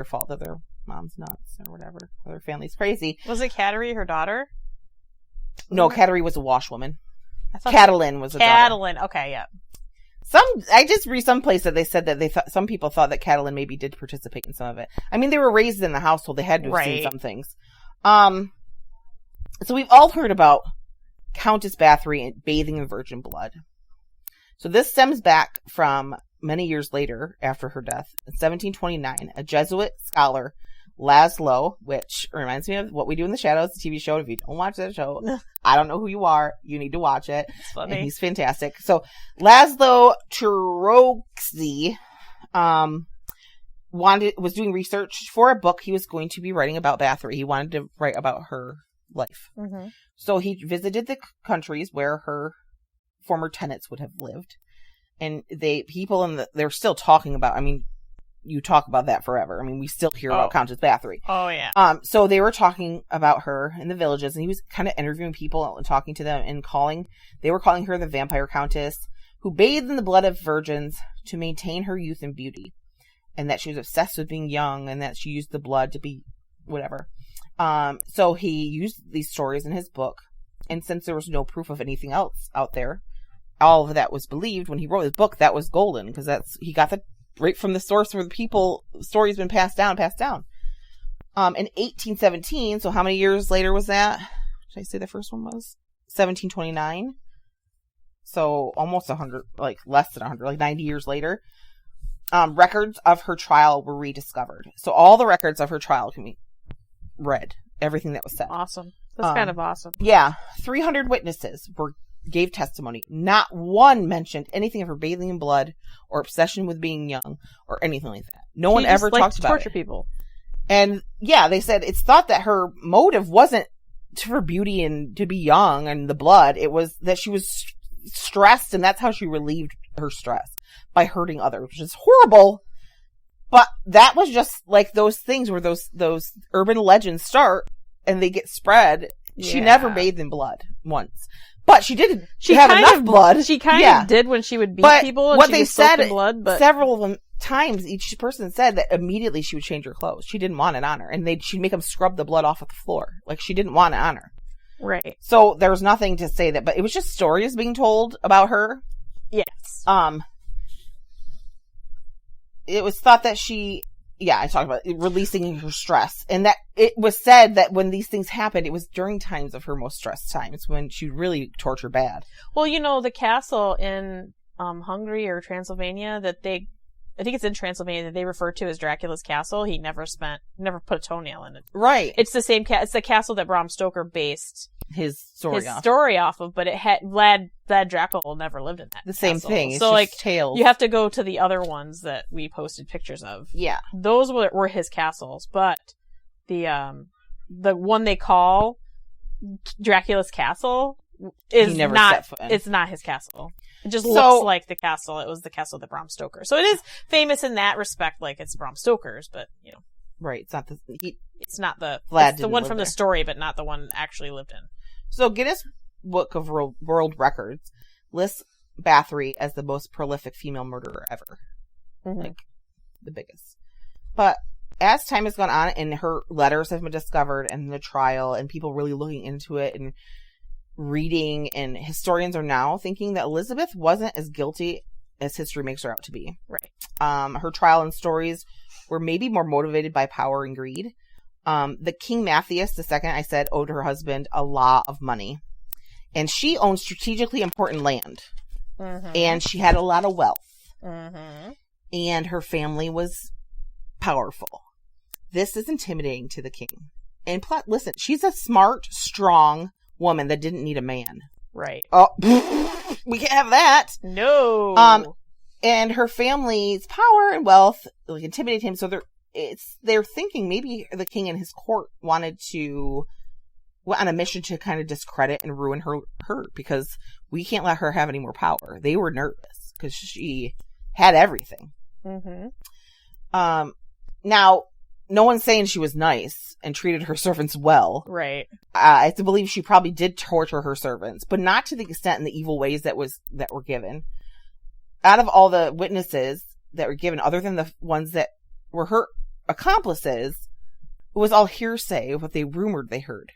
their fault that their mom's nuts or whatever. Or their family's crazy. Was it Cattery, her daughter? No, Cattery was a washwoman. Catalin was a daughter. Catalin, okay, yeah. I just read some place that they said that some people thought that Catalin maybe did participate in some of it. I mean, they were raised in the household. They had to have seen some things. So we've all heard about Countess Bathory bathing in virgin blood. So this stems back from many years later after her death. In 1729, a Jesuit scholar, Laszlo, which reminds me of What We Do in the Shadows, the TV show. If you don't watch that show, I don't know who you are. You need to watch it. It's funny. And he's fantastic. So Laszlo Turoczy was doing research for a book he was going to be writing about Bathory. He wanted to write about her life. Mm-hmm. So he visited the countries where her former tenants would have lived. And they're still talking about, I mean, you talk about that forever. I mean, we still hear about Countess Bathory. Oh, yeah. So they were talking about her in the villages, and he was kind of interviewing people and talking to them and they were calling her the vampire countess who bathed in the blood of virgins to maintain her youth and beauty. And that she was obsessed with being young and that she used the blood to be whatever. So he used these stories in his book. And since there was no proof of anything else out there, all of that was believed when he wrote his book. That was golden because he got that right from the source where the story's been passed down. In 1817, so how many years later was that? Did I say the first one was? 1729. So almost 100, like less than 100, like 90 years later. Records of her trial were rediscovered. So all the records of her trial can be read. Everything that was said. Awesome. That's kind of awesome. Yeah. 300 witnesses gave testimony. Not one mentioned anything of her bathing in blood or obsession with being young or anything like that. No one ever talked about it. Torture people. And yeah, they said it's thought that her motive wasn't for beauty and to be young and the blood. It was that she was stressed, and that's how she relieved her stress, by hurting others, which is horrible. But that was just like those things where those urban legends start and they get spread. Yeah. She never bathed in blood once. But she did. She had enough blood. She kind of did when she would beat people. And what she they said, blood, but several of them times, each person said that immediately she would change her clothes. She didn't want it on her, and she'd make them scrub the blood off of the floor. Like she didn't want it on her. Right. So there was nothing to say that, but it was just stories being told about her. Yes. It was thought that I talked about releasing her stress, and that it was said that when these things happened, it was during times of her most stressed times when she really torture bad. Well, the castle in Hungary or Transylvania I think it's in Transylvania that they refer to as Dracula's castle. He never put a toenail in it. Right. It's the same it's the castle that Bram Stoker based his story off of, but it had Vlad Dracula never lived in that. The same castle. thing. It's so just tales. You have to go to the other ones that we posted pictures of. Yeah. Those were his castles, but the one they call Dracula's castle is it's not his castle. It just looks like the castle. It was the castle that Bram Stoker. So it is famous in that respect, like it's Bram Stoker's, but right. It's not the Vlad. It's the one from the story, but not the one actually lived in. So Guinness Book of World Records lists Bathory as the most prolific female murderer ever. Mm-hmm. Like the biggest. But as time has gone on and her letters have been discovered and the trial and people really looking into it and reading, and historians are now thinking that Elizabeth wasn't as guilty as history makes her out to be. Right. Her trial and stories were maybe more motivated by power and greed. The King Matthias II, I said, owed her husband a lot of money. And she owned strategically important land. Mm-hmm. And she had a lot of wealth. Mm-hmm. And her family was powerful. This is intimidating to the king. And listen, she's a smart, strong woman that didn't need a man. Right. Oh, we can't have that. No. And her family's power and wealth intimidated him. So they're thinking maybe the king and his court went on a mission to kind of discredit and ruin her because we can't let her have any more power. They were nervous because she had everything. Mm-hmm. Now, no one's saying she was nice and treated her servants well. Right. I have to believe she probably did torture her servants, but not to the extent and the evil ways that were given. Out of all the witnesses that were given, other than the ones that were her accomplices, it was all hearsay of what they rumored they heard.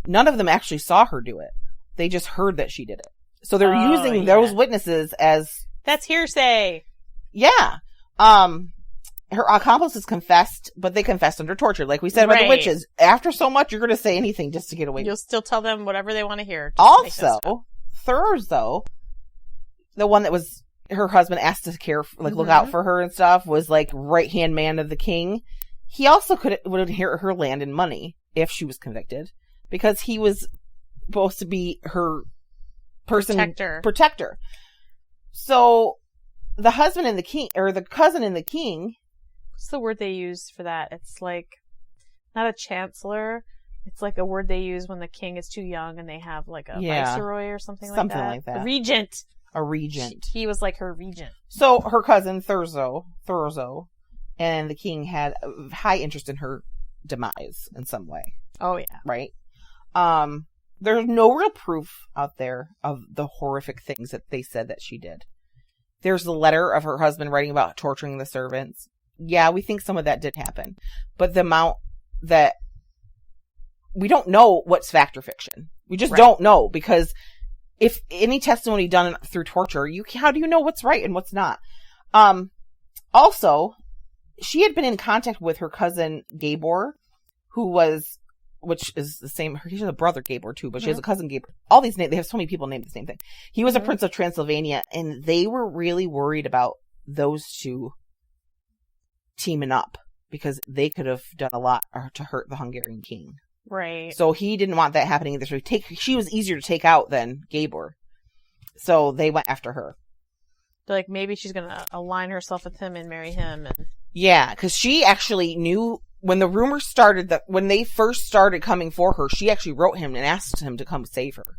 None of them actually saw her do it. They just heard that she did it. So they're using those witnesses as... That's hearsay. Yeah. Her accomplices confessed, but they confessed under torture. Like we said about the witches. After so much, you're going to say anything just to get away. You'll still tell them whatever they want to hear. Also, Thurzo, the one that was her husband asked to care, look out for her and stuff, was like right-hand man of the king. He also would inherit her land and money if she was convicted, because he was supposed to be her protector. So the husband and the king, or the cousin and the king. What's the word they use for that? It's like not a chancellor. It's like a word they use when the king is too young and they have like a viceroy or something like that. Something like that. A regent. He was like her regent. So her cousin Thurzo, and the king had a high interest in her demise in some way. Oh yeah. Right? There's no real proof out there of the horrific things that they said that she did. There's the letter of her husband writing about torturing the servants. Yeah, we think some of that did happen. But the amount that... We don't know what's fact or fiction. We just don't know, because if any testimony done through torture, how do you know what's right and what's not? Also, she had been in contact with her cousin Gabor, which is the same. She has a brother Gabor too, but she has a cousin Gabor. All these names, they have so many people named the same thing. He was a prince of Transylvania, and they were really worried about those two teaming up, because they could have done a lot to hurt the Hungarian king. Right. So he didn't want that happening either. So she was easier to take out than Gabor. So they went after her. They're like, maybe she's going to align herself with him and marry him. Yeah, because she actually knew when the rumors started, that when they first started coming for her, she actually wrote him and asked him to come save her.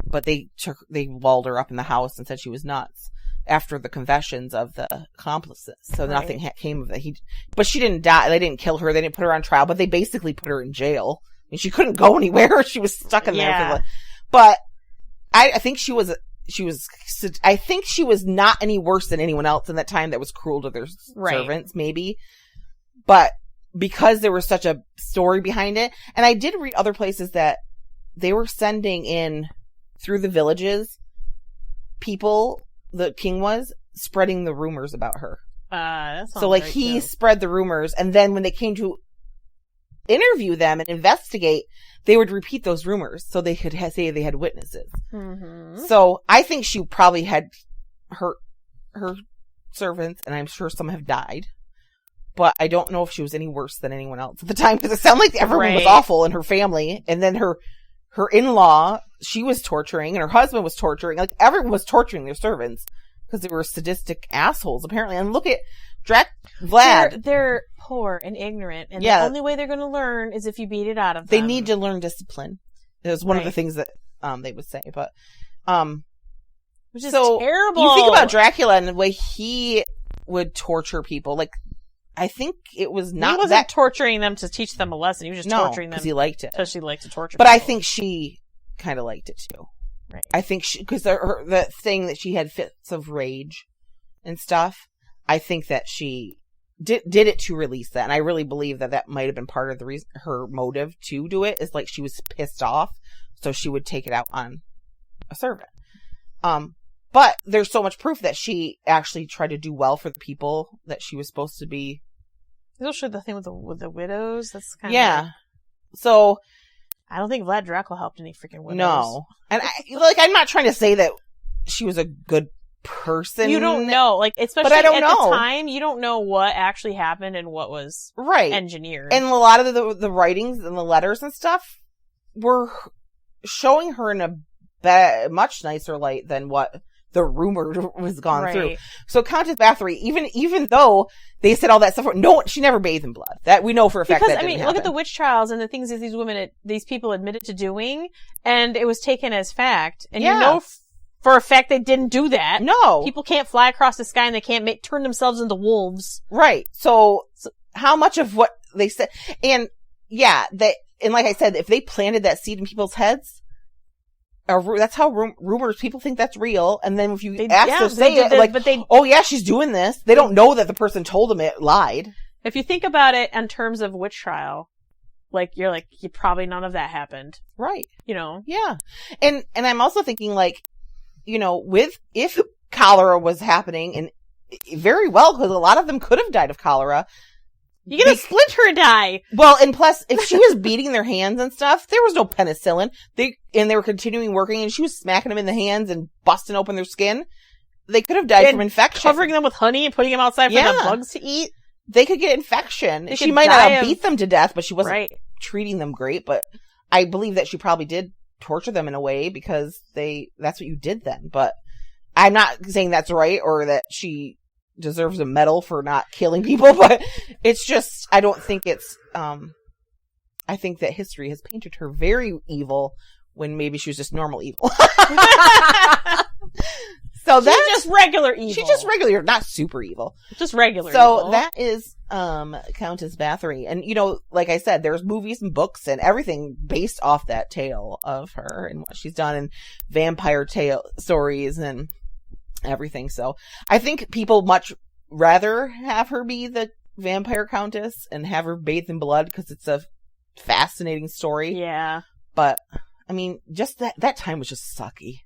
But they walled her up in the house and said she was nuts after the confessions of the accomplices. So nothing came of it. But she didn't die. They didn't kill her. They didn't put her on trial, but they basically put her in jail. And she couldn't go anywhere. She was stuck in there. But I think she was not any worse than anyone else in that time that was cruel to their servants, maybe. But because there was such a story behind it, and I did read other places that they were sending in through the villages, people, the king was spreading the rumors about her. So like he spread the rumors, and then when they came to interview them and investigate, they would repeat those rumors so they could say they had witnesses. So I think she probably had hurt her servants, and I'm sure some have died, but I don't know if she was any worse than anyone else at the time, because it sounded like everyone was awful in her family. And then her in-law, she was torturing, and her husband was torturing. Like, everyone was torturing their servants because they were sadistic assholes, apparently. And look at Vlad. They're poor and ignorant, and the only way they're going to learn is if you beat it out of them. They need to learn discipline. It was one of the things that they would say, but which is terrible. You think about Dracula and the way he would torture people. Like, I think it was not. He wasn't torturing them to teach them a lesson. He was just torturing them because he liked it. Because she liked to torture. But people. I think she kind of liked it too. Right. I think because the thing that she had fits of rage and stuff. I think that she did it to release that, and I really believe that might have been part of the reason, her motive to do it, is like she was pissed off, so she would take it out on a servant. But there's so much proof that she actually tried to do well for the people that she was supposed to be. Especially the thing with the widows. That's kind of So I don't think Vlad Dracula helped any freaking widows. No, and I'm not trying to say that she was a good person. You don't know, like, especially at the time, you don't know what actually happened and what was engineered. And a lot of the writings and the letters and stuff were showing her in a much nicer light than what the rumor was gone through. So Countess Bathory, even though they said all that stuff, she never bathed in blood. That we know for a fact. Because look at the witch trials and the things that these people admitted to doing, and it was taken as fact. And you know for a fact they didn't do that. No. People can't fly across the sky and they can't turn themselves into wolves. Right. So how much of what they said, and like I said, if they planted that seed in people's heads, that's how rumors, people think that's real. And then if you ask them to say it, she's doing this. They don't know that the person told them it lied. If you think about it in terms of witch trial, like, you're like, probably none of that happened. Right. You know? Yeah. And I'm also thinking, like, you know, if cholera was happening, and very well, because a lot of them could have died of cholera. You're gonna splinter and die. Well, and plus, if she was beating their hands and stuff, there was no penicillin. They were continuing working, and she was smacking them in the hands and busting open their skin. They could have died from infection. Covering them with honey and putting them outside for the bugs to eat. They could get infection. She might not have beat them to death, but she wasn't treating them great. But I believe that she probably did torture them in a way, because that's what you did then. But I'm not saying that's right, or that she deserves a medal for not killing people, but it's just, I don't think it's, I think that history has painted her very evil when maybe she was just normal evil. So that's just regular evil. She's just regular, not super evil. Just regular evil. So that is Countess Bathory. And, you know, like I said, there's movies and books and everything based off that tale of her and what she's done, and vampire tale stories and everything. So I think people much rather have her be the vampire countess and have her bathed in blood, because it's a fascinating story. Yeah. But, I mean, just that time was just sucky.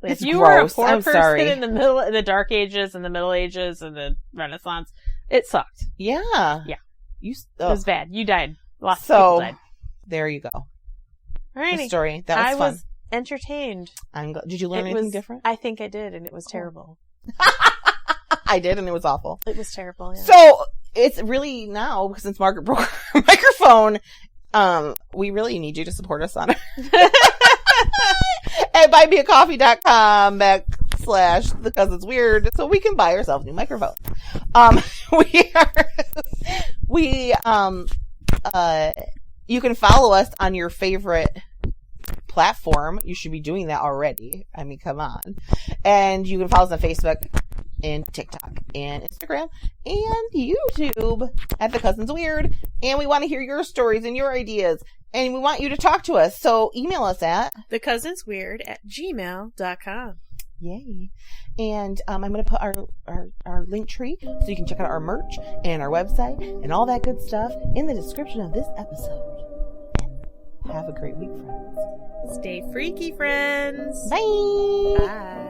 If you were a poor person in the Dark Ages and the Middle Ages and the Renaissance, it sucked. Yeah. Yeah. It was bad. You died. Lots of people died. There you go. Alrighty. The story. That was fun. I was entertained. Did you learn anything different? I think I did, and it was terrible. I did, and it was awful. It was terrible, yeah. So, it's really now, since Margaret broke her microphone, we really need you to support us on it. At buymeacoffee.com/thecousinsweird, so we can buy ourselves new microphones. You can follow us on your favorite platform. You should be doing that already. I mean, come on. And you can follow us on Facebook and TikTok and Instagram and YouTube at The Cousins Weird. And we want to hear your stories and your ideas. And we want you to talk to us. So email us at thecousinsweird@gmail.com. Yay. And I'm going to put our Linktree, so you can check out our merch and our website and all that good stuff in the description of this episode. And have a great week, friends. Stay freaky, friends. Bye. Bye.